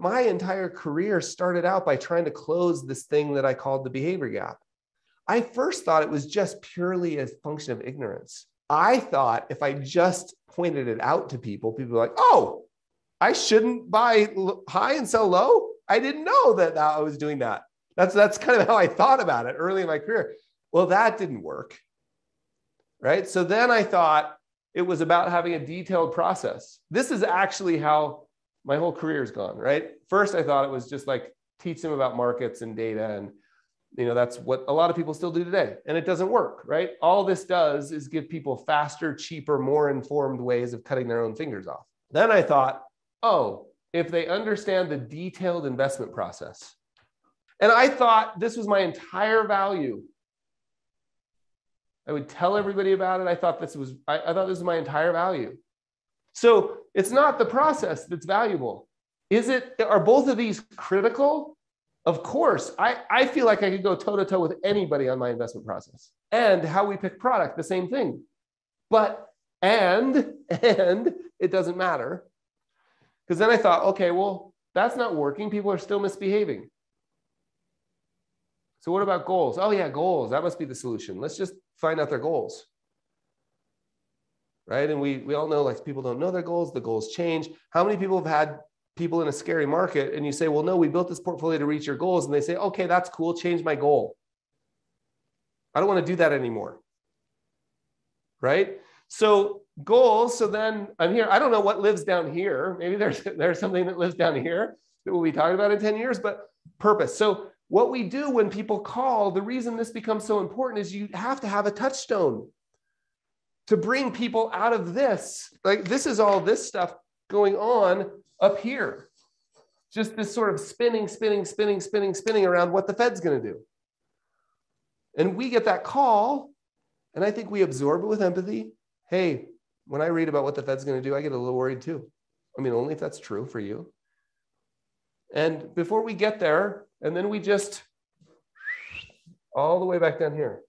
my entire career started out by trying to close this thing that I called the behavior gap. I first thought it was just purely a function of ignorance. I thought if I just pointed it out to people, people were like, oh, I shouldn't buy high and sell low. I didn't know that I was doing that. That's kind of how I thought about it early in my career. Well, that didn't work, right? So then I thought it was about having a detailed process. This is actually how my whole career has gone, right? First, I thought it was just like teach them about markets and data. And, that's what a lot of people still do today. And it doesn't work, right? All this does is give people faster, cheaper, more informed ways of cutting their own fingers off. Then I thought, oh, if they understand the detailed investment process. And I thought this was my entire value. I would tell everybody about it. I thought this was my entire value. So it's not the process that's valuable. Are both of these critical? Of course. I feel like I could go toe to toe with anybody on my investment process. And how we pick product, the same thing. But, and it doesn't matter. Because then I thought, okay, well, that's not working. People are still misbehaving. So what about goals? Oh yeah, goals. That must be the solution. Let's just find out their goals. Right? And we all know, like, people don't know their goals. The goals change. How many people have had people in a scary market and you say, well, no, we built this portfolio to reach your goals. And they say, okay, that's cool. Change my goal. I don't want to do that anymore. Right? So goals. So then I'm here. I don't know what lives down here. Maybe there's something that lives down here that we'll be talking about in 10 years, but purpose. So what we do when people call, the reason this becomes so important is you have to have a touchstone to bring people out of this. Like, this is all this stuff going on up here. Just this sort of spinning around what the Fed's going to do. And we get that call, and I think we absorb it with empathy. Hey, when I read about what the Fed's going to do, I get a little worried too. I mean, only if that's true for you. And before we get there, and then we just all the way back down here.